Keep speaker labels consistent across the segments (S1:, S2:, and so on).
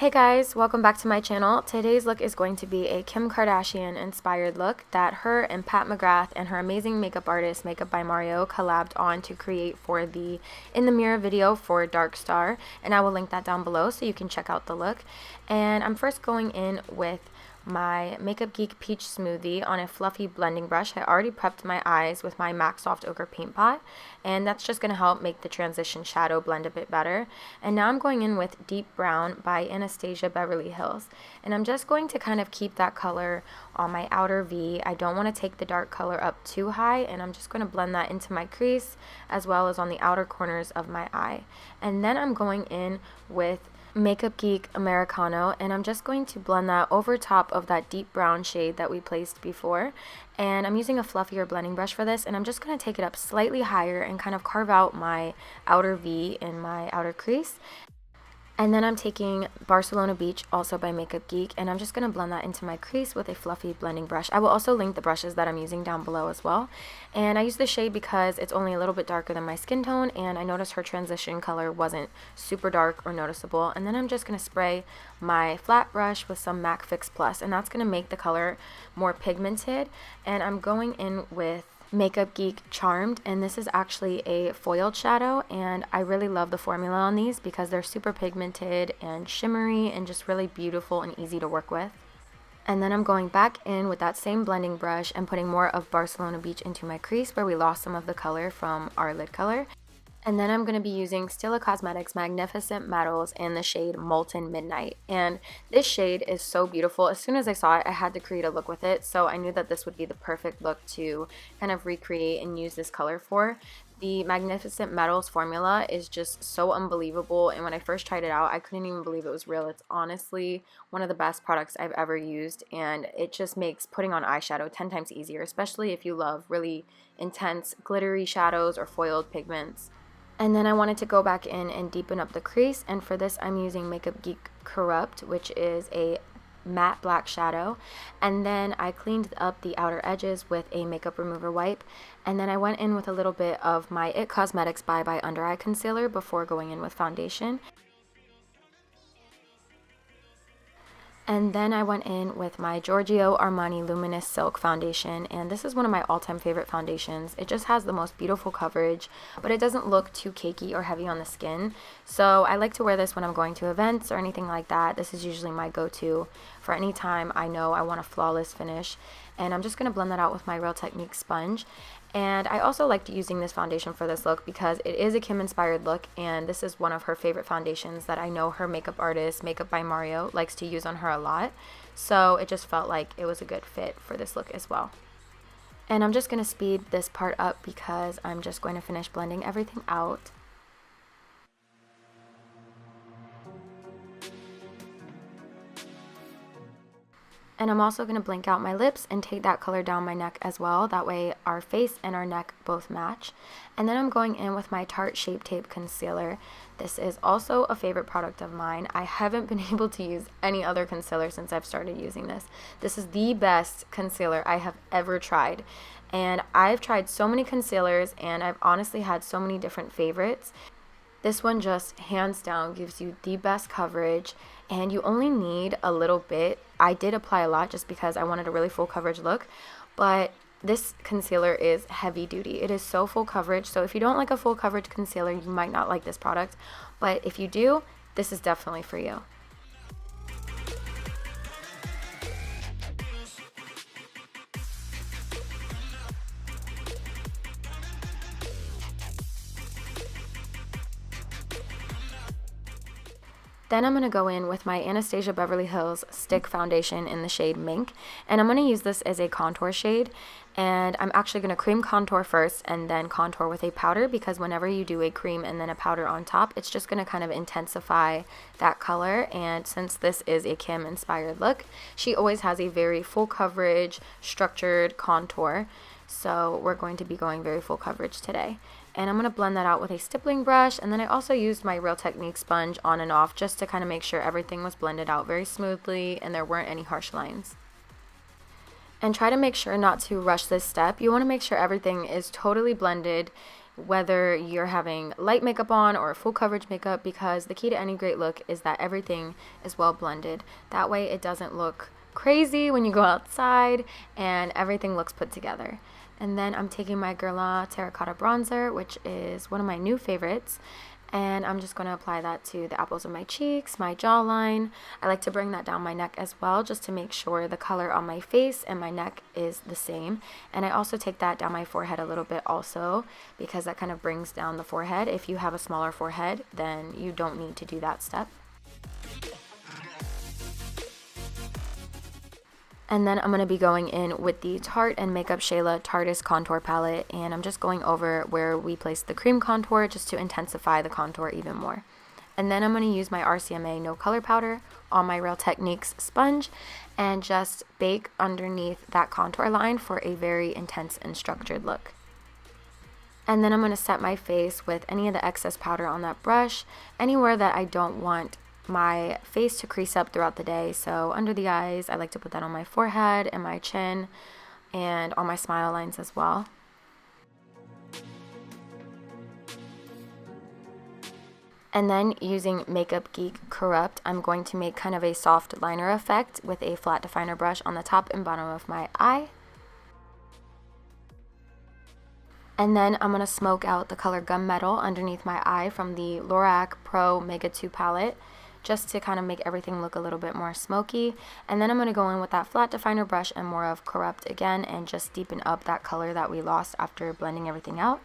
S1: Hey guys, welcome back to my channel. Today's look is going to be a Kim Kardashian inspired look that her and Pat McGrath and her amazing makeup artist, Makeup by Mario, collabed on to create for the In the Mirror video for Dark Star, and I will link that down below so you can check out the look. And I'm first going in with my Makeup Geek Peach Smoothie on a fluffy blending brush. I already prepped my eyes with my MAC Soft Ochre Paint Pot, and that's just going to help make the transition shadow blend a bit better. And now I'm going in with Deep Brown by Anastasia Beverly Hills, and I'm just going to kind of keep that color on my outer V. I don't want to take the dark color up too high, and I'm just going to blend that into my crease as well as on the outer corners of my eye. And then I'm going in with Makeup Geek Americano, and I'm just going to blend that over top of that deep brown shade that we placed before. And I'm using a fluffier blending brush for this, and I'm just going to take it up slightly higher and kind of carve out my outer V in my outer crease. And then I'm taking Barcelona Beach, also by Makeup Geek, and I'm just going to blend that into my crease with a fluffy blending brush. I will also link the brushes that I'm using down below as well. And I use this shade because it's only a little bit darker than my skin tone, and I noticed her transition color wasn't super dark or noticeable. And then I'm just going to spray my flat brush with some MAC Fix Plus, and that's going to make the color more pigmented. And I'm going in with Makeup Geek Charmed, and this is actually a foiled shadow, and I really love the formula on these because they're super pigmented and shimmery and just really beautiful and easy to work with. And then I'm going back in with that same blending brush and putting more of Barcelona Beach into my crease where we lost some of the color from our lid color. And then I'm going to be using Stila Cosmetics Magnificent Metals in the shade Molten Midnight. And this shade is so beautiful. As soon as I saw it, I had to create a look with it. So I knew that this would be the perfect look to kind of recreate and use this color for. The Magnificent Metals formula is just so unbelievable. And when I first tried it out, I couldn't even believe it was real. It's honestly one of the best products I've ever used. And it just makes putting on eyeshadow 10 times easier, especially if you love really intense glittery shadows or foiled pigments. And then I wanted to go back in and deepen up the crease, and for this I'm using Makeup Geek Corrupt, which is a matte black shadow. And then I cleaned up the outer edges with a makeup remover wipe, and then I went in with a little bit of my IT Cosmetics Bye Bye Under Eye Concealer before going in with foundation. And then I went in with my Giorgio Armani Luminous Silk Foundation, and this is one of my all-time favorite foundations. It just has the most beautiful coverage, but it doesn't look too cakey or heavy on the skin. So I like to wear this when I'm going to events or anything like that. This is usually my go-to for any time I know I want a flawless finish. And I'm just going to blend that out with my Real Technique sponge. And I also liked using this foundation for this look because it is a Kim inspired look, and this is one of her favorite foundations that I know her makeup artist, Makeup by Mario, likes to use on her a lot. So it just felt like it was a good fit for this look as well. And I'm just going to speed this part up because I'm just going to finish blending everything out. And I'm also going to blink out my lips and take that color down my neck as well. That way our face and our neck both match. And then I'm going in with my Tarte Shape Tape Concealer. This is also a favorite product of mine. I haven't been able to use any other concealer since I've started using this. This is the best concealer I have ever tried. And I've tried so many concealers, and I've honestly had so many different favorites. This one just hands down gives you the best coverage, and you only need a little bit. I did apply a lot just because I wanted a really full coverage look, but this concealer is heavy duty. It is so full coverage, so if you don't like a full coverage concealer, you might not like this product, but if you do, this is definitely for you. Then I'm going to go in with my Anastasia Beverly Hills Stick Foundation in the shade Mink, and I'm going to use this as a contour shade, and I'm actually going to cream contour first and then contour with a powder, because whenever you do a cream and then a powder on top, it's just going to kind of intensify that color. And since this is a Kim inspired look, she always has a very full coverage structured contour, so we're going to be going very full coverage today. And I'm going to blend that out with a stippling brush, and then I also used my Real Technique sponge on and off just to kind of make sure everything was blended out very smoothly and there weren't any harsh lines. And try to make sure not to rush this step. You want to make sure everything is totally blended whether you're having light makeup on or full coverage makeup, because the key to any great look is that everything is well blended. That way it doesn't look crazy when you go outside and everything looks put together. And then I'm taking my Guerlain Terracotta bronzer, which is one of my new favorites, and I'm just going to apply that to the apples of my cheeks, my jawline. I like to bring that down my neck as well, just to make sure the color on my face and my neck is the same. And I also take that down my forehead a little bit also, because that kind of brings down the forehead. If you have a smaller forehead, then you don't need to do that step. And then I'm going to be going in with the Tarte and Makeup Shayla Tarteist Contour Palette, and I'm just going over where we placed the cream contour just to intensify the contour even more. And then I'm going to use my RCMA No Color Powder on my Real Techniques sponge and just bake underneath that contour line for a very intense and structured look. And then I'm going to set my face with any of the excess powder on that brush, anywhere that I don't want my face to crease up throughout the day. So under the eyes, I like to put that on my forehead and my chin and on my smile lines as well. And then using Makeup Geek Corrupt, I'm going to make kind of a soft liner effect with a flat definer brush on the top and bottom of my eye. And then I'm going to smoke out the color Gunmetal underneath my eye from the Lorac Pro Mega 2 palette, just to kind of make everything look a little bit more smoky. And then I'm going to go in with that flat definer brush and more of Corrupt again, and just deepen up that color that we lost after blending everything out.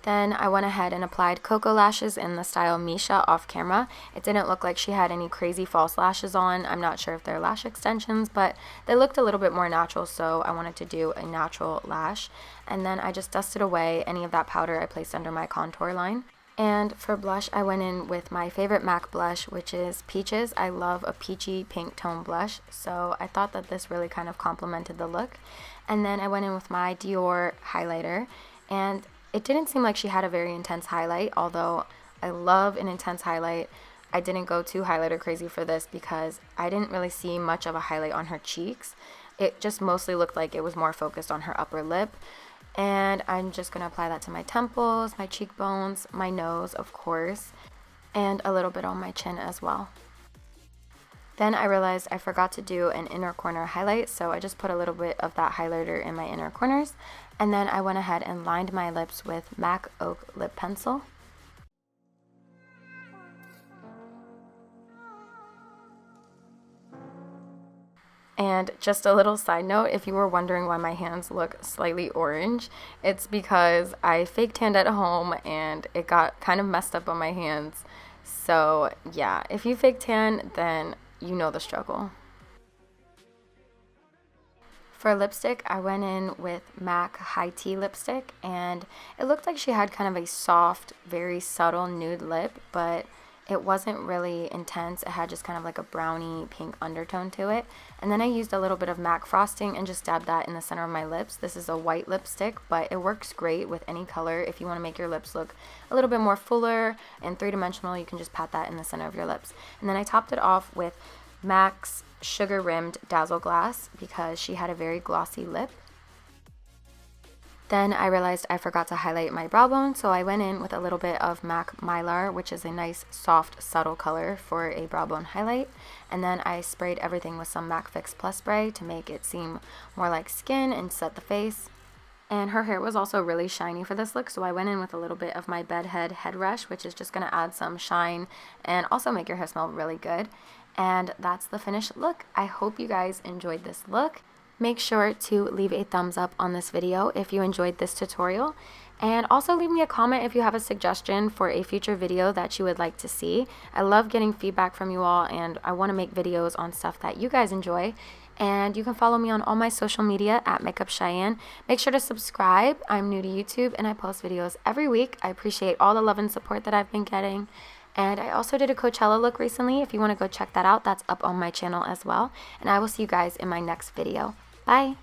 S1: Then I went ahead and applied Cocoa Lashes in the style Misha off camera. It didn't look like she had any crazy false lashes on. I'm not sure if they're lash extensions, but they looked a little bit more natural, so I wanted to do a natural lash. And then I just dusted away any of that powder I placed under my contour line. And for blush, I went in with my favorite MAC blush, which is Peaches. I love a peachy pink tone blush, so I thought that this really kind of complemented the look. And then I went in with my Dior highlighter, and it didn't seem like she had a very intense highlight, although I love an intense highlight. I didn't go too highlighter crazy for this because I didn't really see much of a highlight on her cheeks. It just mostly looked like it was more focused on her upper lip. And I'm just going to apply that to my temples, my cheekbones, my nose, of course, and a little bit on my chin as well. Then I realized I forgot to do an inner corner highlight, so I just put a little bit of that highlighter in my inner corners. And then I went ahead and lined my lips with MAC Oak Lip Pencil. And just a little side note, if you were wondering why my hands look slightly orange, it's because I fake tanned at home and it got kind of messed up on my hands. So yeah, if you fake tan, then you know the struggle. For lipstick, I went in with MAC High Tea lipstick, and it looked like she had kind of a soft, very subtle nude lip, but it wasn't really intense. It had just kind of like a brownie pink undertone to it. And then I used a little bit of MAC frosting and just dabbed that in the center of my lips. This is a white lipstick, but it works great with any color. If you want to make your lips look a little bit more fuller and three-dimensional, you can just pat that in the center of your lips. And then I topped it off with MAC's Sugar Rimmed Dazzle Glass because she had a very glossy lip. Then I realized I forgot to highlight my brow bone, so I went in with a little bit of MAC Mylar, which is a nice, soft, subtle color for a brow bone highlight. And then I sprayed everything with some MAC Fix Plus spray to make it seem more like skin and set the face. And her hair was also really shiny for this look, so I went in with a little bit of my Bedhead Head Rush, which is just going to add some shine and also make your hair smell really good. And that's the finished look. I hope you guys enjoyed this look. Make sure to leave a thumbs up on this video if you enjoyed this tutorial, and also leave me a comment if you have a suggestion for a future video that you would like to see. I love getting feedback from you all, and I want to make videos on stuff that you guys enjoy. And you can follow me on all my social media at Makeup Cheyenne. Make sure to subscribe. I'm new to YouTube and I post videos every week. I appreciate all the love and support that I've been getting. And I also did a Coachella look recently. If you want to go check that out, that's up on my channel as well. And I will see you guys in my next video. Bye!